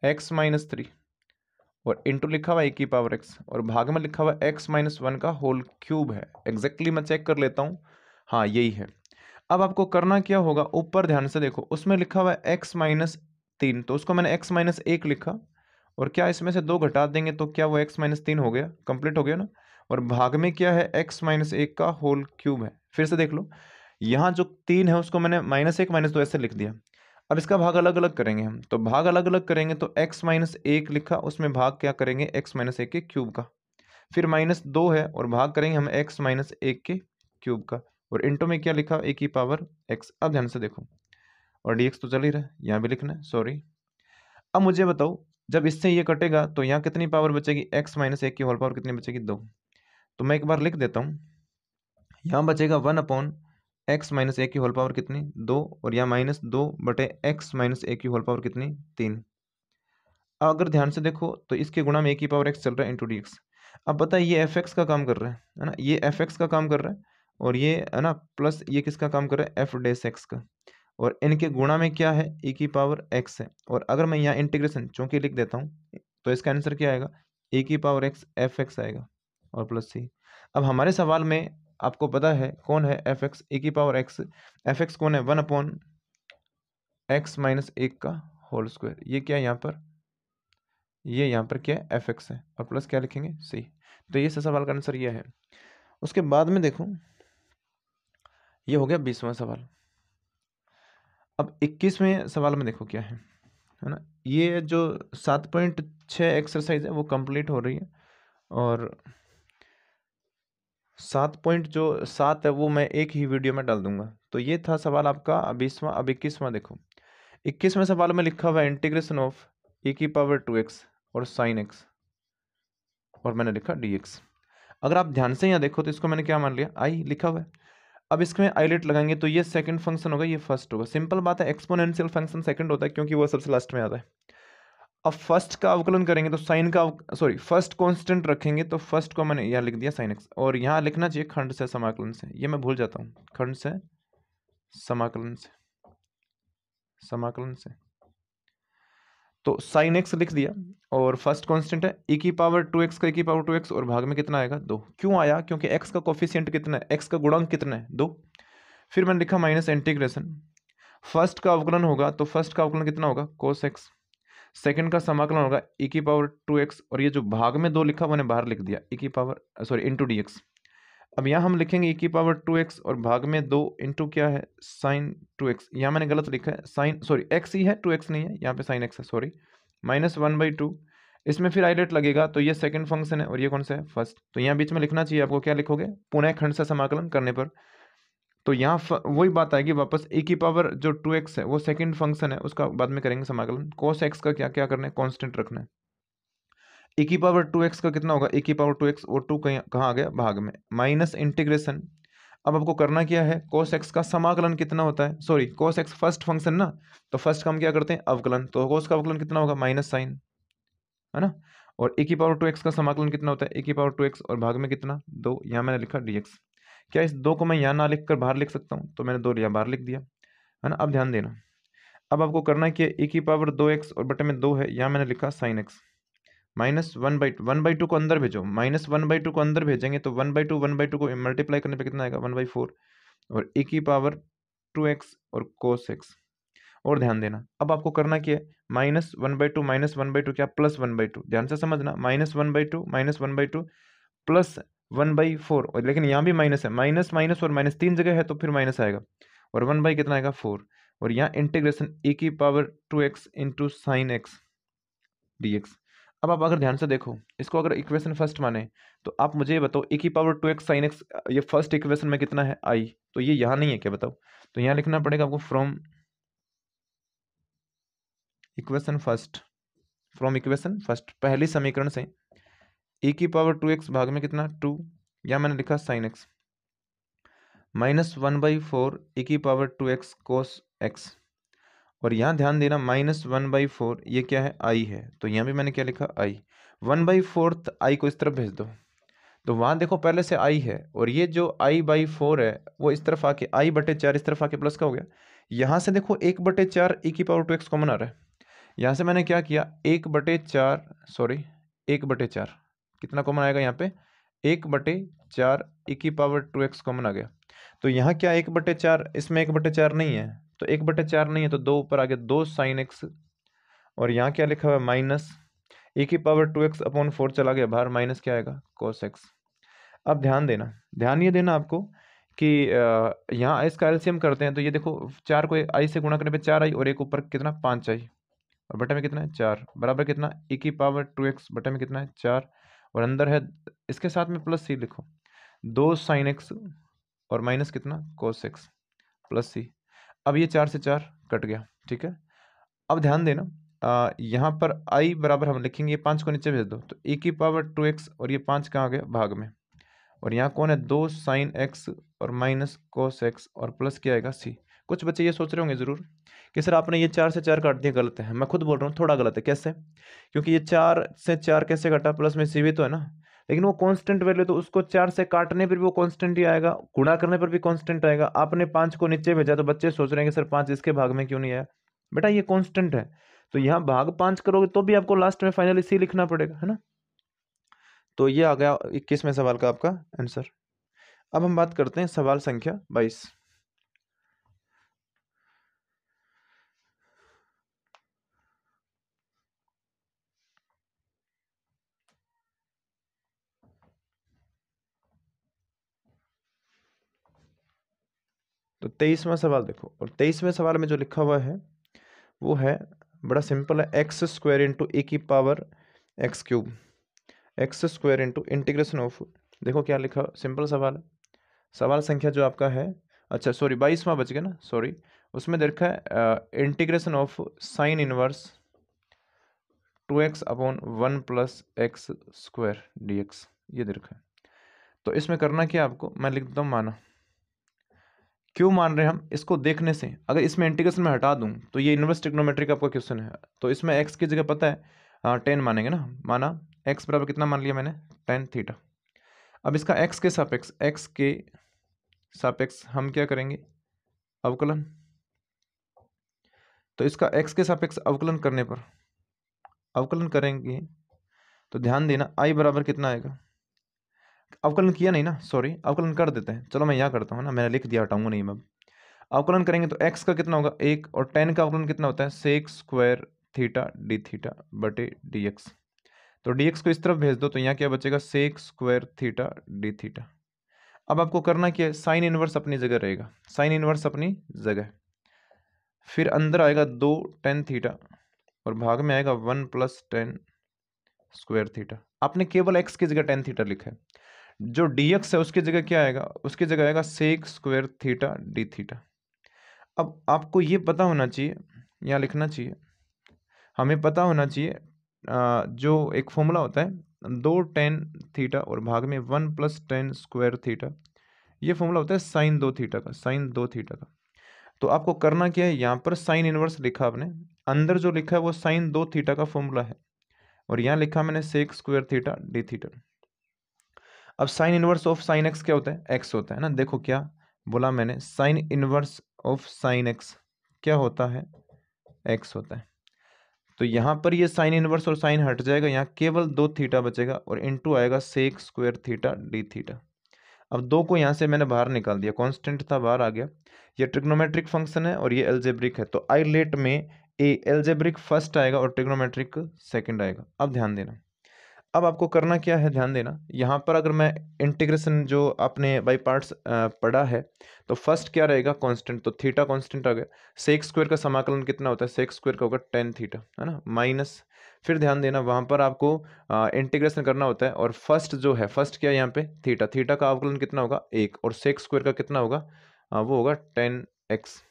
x माइनस 3 और इंटू लिखा हुआ ए की पावर x और भाग में लिखा हुआ x-1 का होल क्यूब है। एग्जैक्टली मैं चेक कर लेता हूँ, हाँ यही है। अब आपको करना क्या होगा, ऊपर ध्यान से देखो उसमें लिखा हुआ है x-3, तो उसको मैंने x-1 लिखा, और क्या इसमें से 2 घटा देंगे तो क्या वो x-3 हो गया, कंप्लीट हो गया ना, और भाग में क्या है x-1 का होल क्यूब है। फिर से देख लो, यहाँ जो 3 है उसको मैंने -1 -2 ऐसे लिख दिया। अब इसका भाग अलग अलग करेंगे हम, तो भाग अलग अलग करेंगे तो x-1 लिखा, उसमें भाग क्या करेंगे x-1 के क्यूब का, फिर -2 है और भाग करेंगे हम x-1 के क्यूब का, और इंटू में क्या लिखा ए की पावर x। अब ध्यान से देखो, और dx तो चल ही रहा है, यहाँ भी लिखना है, सॉरी। अब मुझे बताओ जब इससे ये कटेगा तो यहाँ कितनी पावर बचेगी, x-1 की होल पावर कितनी बचेगी, 2। तो मैं एक बार लिख देता हूँ, यहाँ बचेगा 1/x-a की होल पावर कितनी, 2, और यहाँ -2/x-a की होल पावर कितनी, 3। अगर ध्यान से देखो तो इसके गुणा में ए की पावर x चल रहा है इंटू dx। अब पता है ये fx का काम कर रहा है ना, ये fx का काम कर रहा है, और ये है ना प्लस ये किसका काम कर रहा है, f डैश x का, और इनके गुणा में क्या है e की पावर x है। और अगर मैं यहाँ इंटीग्रेशन चूंकि लिख देता हूँ तो इसका आंसर क्या आएगा, e की पावर x fx आएगा और प्लस c। अब हमारे सवाल में आपको पता है कौन है fx, e की पावर x, fx कौन है 1/x-1 का होल स्क्वायर, ये क्या है यहाँ पर, ये यहाँ पर क्या है fx है, और प्लस क्या लिखेंगे c। तो ये सवाल का आंसर ये है। उसके बाद में देखो ये हो गया 20वां सवाल। अब 21वें सवाल में देखो क्या है ना, ये जो 7.6 एक्सरसाइज है वो कंप्लीट हो रही है, और 7 है वो मैं एक ही वीडियो में डाल दूंगा। तो ये था सवाल आपका 20वां। अब 21वां देखो, 21वें सवाल में लिखा हुआ है इंटीग्रेशन ऑफ e की पावर 2x और sin x, और मैंने लिखा dx। अगर आप ध्यान से यहाँ देखो तो इसको मैंने क्या मान लिया, i लिखा हुआ है। अब इसमें आइलेट लगाएंगे तो ये सेकंड फंक्शन होगा, ये फर्स्ट होगा। सिंपल बात है, एक्सपोनेंशियल फंक्शन सेकंड होता है क्योंकि वो सबसे लास्ट में आता है। अब फर्स्ट का अवकलन करेंगे तो साइन का फर्स्ट कांस्टेंट रखेंगे तो फर्स्ट को मैंने यहाँ लिख दिया sin x, और यहाँ लिखना चाहिए खंड से समाकलन से, ये मैं भूल जाता हूँ, खंड से समाकलन से तो sin x लिख दिया, और फर्स्ट कांस्टेंट है e की पावर 2x का e की पावर 2x, और भाग में कितना आएगा 2। क्यों आया, क्योंकि x का कोफिशिएंट कितना है, x का गुणांक कितना है 2। फिर मैंने लिखा माइनस इंटीग्रेशन, फर्स्ट का अवकलन होगा तो फर्स्ट का अवकलन कितना होगा cos x, सेकंड का समाकलन होगा e की पावर 2x, और ये जो भाग में 2 लिखा मैंने बाहर लिख दिया e की पावर इंटू dx। अब यहाँ हम लिखेंगे e की पावर 2x और भाग में 2 इंटू क्या है sin 2x, यहाँ मैंने गलत लिखा है x ही है 2x नहीं है, यहाँ पे sin x है, सॉरी, -1/2। इसमें फिर आइलेट लगेगा तो ये सेकंड फंक्शन है और ये कौन सा है फर्स्ट, तो यहाँ बीच में लिखना चाहिए आपको, क्या लिखोगे पुनः खंड से समाकलन करने पर तो यहाँ वही बात आएगी वापस, ए की पावर जो 2x है वो सेकंड फंक्शन है, उसका बाद में करेंगे समाकलन। cos x का क्या क्या करना है, कांस्टेंट रखना है। ए की पावर 2x का कितना होगा, ए की पावर 2x, वो 2 कहाँ आ गया, भाग में, माइनस इंटीग्रेशन। अब आपको करना क्या है, cos x का समाकलन कितना होता है, sorry cos x first function ना, तो फर्स्ट का हम क्या करते हैं, अवकलन, तो cos का अवकलन कितना होगा, माइनस साइन, है ना। और ए की पावर 2x का समाकलन कितना होता है, ए की पावर 2x और भाग में कितना, 2, यहाँ मैंने लिखा dx। क्या इस 2 को मैं यहाँ ना लिख कर बाहर लिख सकता हूँ, तो मैंने 2 यहाँ बाहर लिख दिया, है ना। अब ध्यान देना, अब आपको करना है कि ए की पावर 2x और बटे में 2 है, यहाँ मैंने लिखा साइन एक्स, माइनस 1/2 को अंदर भेजो, माइनस 1/2 को अंदर भेजेंगे तो 1/2 को मल्टीप्लाई करने पे कितना आएगा, 1/4, और ए की पावर 2x और cos x। और ध्यान देना, अब आपको करना क्या है, -1/2 क्या, +1/2, ध्यान से समझना, -1/2 +1/4, और लेकिन यहाँ भी माइनस है, माइनस माइनस और माइनस 3 जगह है तो फिर माइनस आएगा, और 1 कितना आएगा, 4, और यहाँ इंटीग्रेशन ए की power 2x into sine x dx। अब आप अगर ध्यान से देखो, इसको अगर इक्वेशन फर्स्ट माने तो आप मुझे ये बताओ, ए की पावर 2x साइन एक्स, ये फर्स्ट इक्वेशन में कितना है, i, तो ये यहाँ नहीं है क्या, बताओ। तो यहाँ लिखना पड़ेगा आपको फ्रॉम इक्वेशन फर्स्ट, पहली समीकरण से ए की पावर 2x भाग में कितना, 2, या मैंने लिखा साइन एक्स, -1/4 ए की पावर 2x cos x, और यहाँ ध्यान देना -1/4 ये क्या है, i है, तो यहाँ भी मैंने क्या लिखा, i, 1/4 i को इस तरफ भेज दो, तो वहाँ देखो पहले से i है, और ये जो i/4 है वो इस तरफ आके i/4 इस तरफ आके प्लस का हो गया। यहाँ से देखो 1/4 e की पावर 2x कॉमन आ रहा है, यहाँ से मैंने क्या किया, 1/4, सॉरी 1/4 कितना कॉमन आएगा यहाँ पे, 1/4 e की पावर 2x कॉमन आ गया। तो यहाँ क्या 1/4, इसमें 1/4 नहीं है, तो 1/4 नहीं है तो 2 ऊपर आ गया, 2 साइन एक्स, और यहाँ क्या लिखा हुआ है, माइनस ए की पावर 2x/4 चला गया बाहर, माइनस क्या आएगा, cos x। अब ध्यान देना, ध्यान ये देना आपको कि यहाँ इसका एलसीएम करते हैं, तो ये देखो 4 को आई से गुणा करने पे 4i, और एक ऊपर कितना 5i, और बटे में कितना है 4, बराबर कितना, ए की पावर 2x बटे में कितना है 4, और अंदर है इसके साथ में प्लस सी लिखो, 2 साइन एक्स और माइनस कितना cos x प्लस सी। अब ये 4 से 4 कट गया, ठीक है। अब ध्यान देना, यहाँ पर i बराबर हम लिखेंगे, ये 5 को नीचे भेज दो, तो ए की पावर 2x और ये 5 कहाँ आ गया, भाग में, और यहाँ कौन है, 2 साइन एक्स और माइनस cos x और प्लस क्या आएगा, सी। कुछ बच्चे ये सोच रहे होंगे जरूर कि सर आपने ये 4 से 4 काट दिया, गलत है। मैं खुद बोल रहा हूँ थोड़ा गलत है, कैसे, क्योंकि ये 4 से 4 कैसे काटा, प्लस में सी भी तो है ना, लेकिन वो कांस्टेंट वैल्यू, तो उसको 4 से काटने पर भी वो कांस्टेंट ही आएगा, गुणा करने पर भी कांस्टेंट आएगा। आपने 5 को नीचे भेजा तो बच्चे सोच रहे हैं कि सर 5 इसके भाग में क्यों नहीं आया, बेटा ये कांस्टेंट है, तो यहाँ भाग 5 करोगे तो भी आपको लास्ट में फाइनली सी लिखना पड़ेगा, है ना। तो ये आ गया 21वें सवाल का आपका आंसर। अब हम बात करते हैं सवाल संख्या 22। तो 23वां सवाल देखो, और 23वें सवाल में जो लिखा हुआ है वो है बड़ा सिंपल है, x² इंटू ए की power x³ x² into integration of, देखो क्या लिखा, सिंपल सवाल है। सवाल संख्या जो आपका है, अच्छा सॉरी 22वां बच गया ना, सॉरी, उसमें देखा है integration of sine inverse 2x/1 + x² dx, ये दे रखा है। तो इसमें करना क्या आपको, मैं लिख देता हूँ माना, क्यों मान रहे हैं हम, इसको देखने से अगर इसमें इंटीग्रेशन में हटा दूं तो ये इनवर्स ट्रिग्नोमेट्री का आपका क्वेश्चन है, तो इसमें x की जगह पता है 10 मानेंगे ना, माना x बराबर कितना मान लिया मैंने, tan थीटा। अब इसका x के सापेक्ष हम क्या करेंगे, अवकलन, तो इसका x के सापेक्ष अवकलन करने पर, अवकलन करेंगे तो ध्यान देना i बराबर कितना आएगा, अवकलन किया नहीं ना, सॉरी अवकलन कर देते हैं, चलो मैं यहाँ करता हूँ ना, मैंने लिख दिया, हटाऊंगा नहीं मैं। अवकलन करेंगे तो x का कितना होगा 1, और tan का अवकलन कितना होता है sec² थीटा डी थीटा बटे dx, तो dx को इस तरफ भेज दो, तो यहाँ क्या बचेगा sec² थीटा डी थीटा। अब आपको करना क्या है, साइन इनवर्स अपनी जगह रहेगा, साइन इनवर्स अपनी जगह, फिर अंदर आएगा 2 tan थीटा और भाग में आएगा 1 + tan² थीटा। आपने केवल x की जगह tan थीटा लिखा है, जो dx है उसकी जगह क्या आएगा, उसकी जगह आएगा sec square theta d theta. अब आपको ये पता होना चाहिए, यहाँ लिखना चाहिए, हमें पता होना चाहिए जो एक फॉर्मूला होता है 2 टेन थीटा और भाग में 1 प्लस टेन स्क्वायर थीटा, ये फॉर्मूला होता है साइन 2 थीटा का, साइन 2 थीटा का। तो आपको करना क्या है, यहाँ पर साइन इनवर्स लिखा आपने, अंदर जो लिखा है वो साइन 2 थीटा का फॉर्मूला है, और यहाँ लिखा मैंने sec square theta d theta. अब sine inverse of sine x क्या होता है, एक्स होता है ना। देखो क्या बोला मैंने, sign inverse of sine x क्या होता है, एक्स होता है। तो यहाँ पर ये साइन इनवर्स और साइन हट जाएगा, यहाँ केवल 2 थीटा बचेगा और इनटू आएगा sec square theta d theta. अब 2 को यहाँ से मैंने बाहर निकाल दिया, कांस्टेंट था बाहर आ गया। ये ट्रिग्नोमेट्रिक फंक्शन है और ये एल्जेब्रिक है, तो आई लेट में ए एल्जेब्रिक फर्स्ट आएगा और ट्रिग्नोमेट्रिक सेकंड आएगा। अब ध्यान देना, अब आपको करना क्या है, ध्यान देना, यहाँ पर अगर मैं इंटीग्रेशन जो आपने बाई पार्ट्स पढ़ा है, तो फर्स्ट क्या रहेगा, कांस्टेंट, तो थीटा कांस्टेंट आ गया। सेक स्क्वायर का समाकलन कितना होता है, सेक स्क्वायर का होगा टेन थीटा, है ना, माइनस, फिर ध्यान देना वहाँ पर आपको इंटीग्रेशन करना होता है, और फर्स्ट जो है, फर्स्ट क्या है यहाँ पे, थीटा, थीटा का अवकलन कितना होगा, एक, और सेक स्क्वायर का कितना होगा, वो होगा ten x,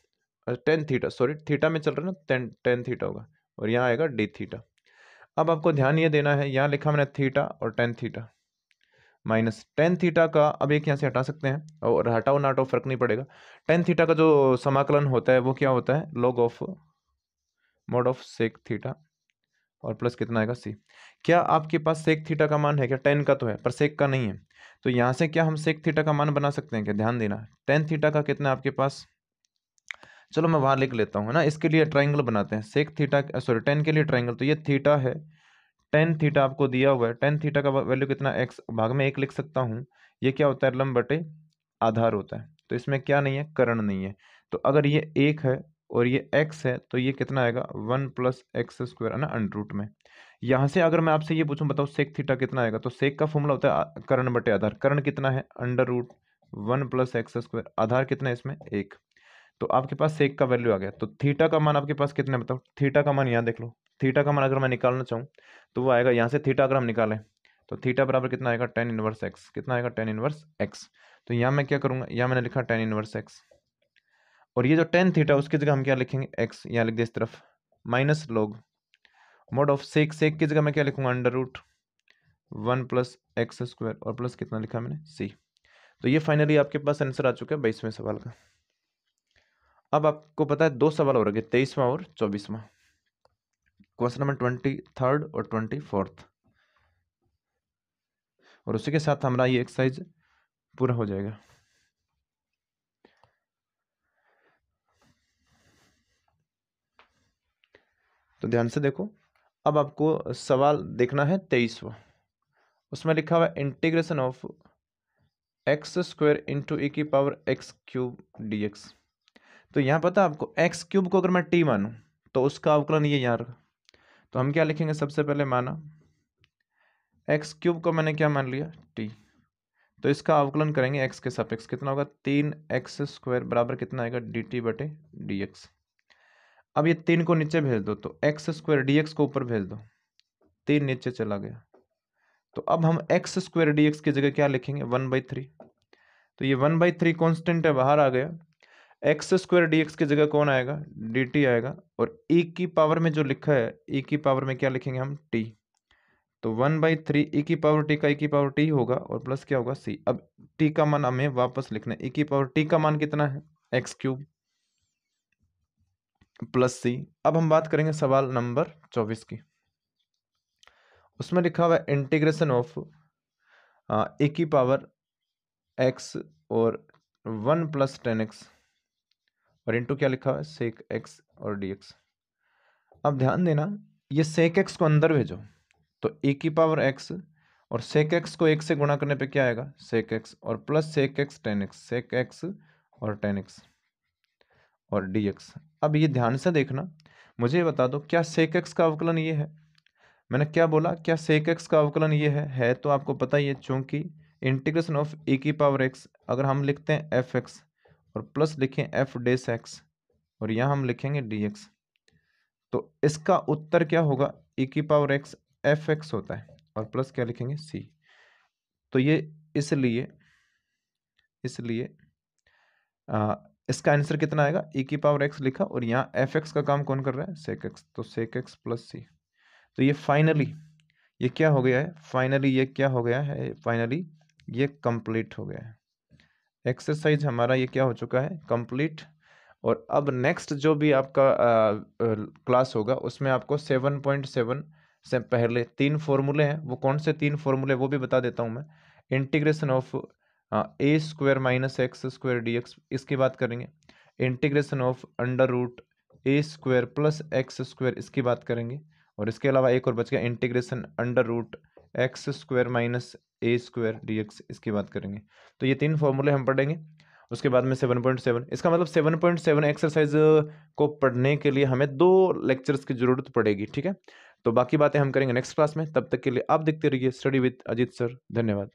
tan theta, sorry theta में चल रहा है ना, टेन टेन थीटा होगा, और यहाँ आएगा डी थीटा। अब आपको ध्यान ये देना है, यहाँ लिखा मैंने थीटा और tan theta, minus tan theta का, अब एक यहाँ से हटा सकते हैं, और हटाओ ना हटाओ फर्क नहीं पड़ेगा। टेन थीटा का जो समाकलन होता है वो क्या होता है, log of mod of sec theta, और प्लस कितना आएगा सी। क्या आपके पास सेक थीटा का मान है क्या, टेन का तो है पर सेक का नहीं है, तो यहाँ से क्या हम सेक थीटा का मान बना सकते हैं क्या, ध्यान देना, टेन थीटा का कितना है आपके पास, चलो मैं वहां लिख लेता हूँ ना, इसके लिए ट्राइंगल बनाते हैं, सेक थीटा सॉरी टेन के लिए ट्राइंगल, तो ये थीटा है, टेन थीटा आपको दिया हुआ है, टेन थीटा का वैल्यू कितना, एक्स, भाग में एक लिख सकता हूँ, ये क्या होता है, लंब बटे आधार होता है, तो इसमें क्या नहीं है, कर्ण नहीं है, तो अगर ये एक है और ये एक्स है तो ये कितना आएगा, वन प्लस एक्स स्क्वायर, है ना, अंडर रूट में। यहाँ से अगर मैं आपसे ये पूछूं, बताओ सेक थीटा कितना आएगा, तो सेक का फॉर्मूला होता है कर्ण बटे आधार, कर्ण कितना है, under root one plus x square, आधार कितना है इसमें, एक, तो आपके पास सेक का वैल्यू आ गया। तो थीटा का मान आपके पास कितना है, बताओ, थीटा का मान यहाँ देख लो, थीटा का मान अगर मैं निकालना चाहूँ तो वो आएगा, यहाँ से थीटा अगर हम निकालें तो थीटा बराबर कितना आएगा, टेन इनवर्स एक्स, कितना आएगा, टेन इनवर्स एक्स। तो यहाँ मैं क्या करूँगा, यहाँ मैंने लिखा टेन इनवर्स एक्स, और ये जो टेन थीटा उसकी जगह हम क्या लिखेंगे, एक्स, यहाँ लिख दिया इस तरफ, minus log mod of sec, sec की जगह मैं क्या लिखूंगा, under root one plus x square, और प्लस कितना लिखा मैंने, सी। तो ये फाइनली आपके पास आंसर आ चुका है 22वें सवाल का। अब आपको पता है 2 सवाल हो रहे, 23वां और 24वां, क्वेश्चन नंबर 23 और 24, और उसी के साथ हमारा ये एक्सरसाइज पूरा हो जाएगा। तो ध्यान से देखो, अब आपको सवाल देखना है 23वां, उसमें लिखा हुआ है integration of x square into a की power x cube d x. तो यहाँ पता आपको एक्स क्यूब को अगर मैं टी मानूं तो उसका अवकलन ये यहाँ रहा, तो हम क्या लिखेंगे, सबसे पहले माना एक्स क्यूब को मैंने क्या मान लिया, टी, तो इसका अवकलन करेंगे एक्स के सापेक्ष, कितना होगा, 3x स्क्वायर बराबर कितना आएगा, डी टी बटे डी एक्स। अब ये 3 को नीचे भेज दो, तो एक्स स्क्वायर डी एक्स को ऊपर भेज दो, 3 नीचे चला गया, तो अब हम एक्स स्क्वायर डी एक्स की जगह क्या लिखेंगे, 1/3, तो ये 1/3 कॉन्स्टेंट है, बाहर आ गया, एक्स स्क्वायर डी एक्स की जगह कौन आएगा, डी टी आएगा, और e की पावर में जो लिखा है, e की पावर में क्या लिखेंगे हम, t, तो 1/3 e की पावर t का e की पावर t होगा, और प्लस क्या होगा c। अब t का मान हमें वापस लिखना है, e की पावर t का मान कितना है, एक्स क्यूब प्लस c। अब हम बात करेंगे सवाल नंबर 24 की, उसमें लिखा हुआ है इंटीग्रेशन ऑफ e की पावर x और 1 प्लस 10x, और इंटू क्या लिखा हुआ है, सेक x और dx। अब ध्यान देना, ये सेक एक्स को अंदर भेजो, तो e की पावर x और सेक एक्स को 1 से गुणा करने पे क्या आएगा, सेक एक्स, और plus sec x 10x, sec x और 10x और dx। अब ये ध्यान से देखना, मुझे ये बता दो, क्या सेक एक्स का अवकलन ये है, मैंने क्या बोला, क्या सेक एक्स का अवकलन ये है तो आपको पता ही है, चूंकि इंटीग्रेशन ऑफ e की पावर x, अगर हम लिखते हैं एफ एक्स और प्लस लिखें एफ डेस एक्स, और यहाँ हम लिखेंगे dx, तो इसका उत्तर क्या होगा, e की पावर x एफ एक्स होता है, और प्लस क्या लिखेंगे c। तो ये इसलिए इसका आंसर कितना आएगा, e की पावर x लिखा और यहाँ fx का काम कौन कर रहा है, sec x, तो sec x प्लस सी। तो ये फाइनली ये क्या हो गया है, फाइनली ये कंप्लीट हो गया है। एक्सरसाइज हमारा ये क्या हो चुका है, कंप्लीट। और अब नेक्स्ट जो भी आपका क्लास होगा उसमें आपको 7.7 से पहले 3 फॉर्मूले हैं, वो कौन से 3 फॉर्मूले वो भी बता देता हूँ मैं। Integration of a square minus x square d x, इसकी बात करेंगे। Integration of under root a square plus x square, इसकी बात करेंगे। और इसके अलावा एक और बच गया, integration under root x square minus a square d x, इसकी बात करेंगे। तो ये 3 फॉर्मूले हम पढ़ेंगे। उसके बाद में 7.7, इसका मतलब 7.7 एक्सरसाइज को पढ़ने के लिए हमें 2 लेक्चर्स की जरूरत पड़ेगी, ठीक है। तो बाकी बातें हम करेंगे नेक्स्ट क्लास में। तब तक के लिए आप देखते रहिए स्टडी विद अजीत सर। धन्यवाद।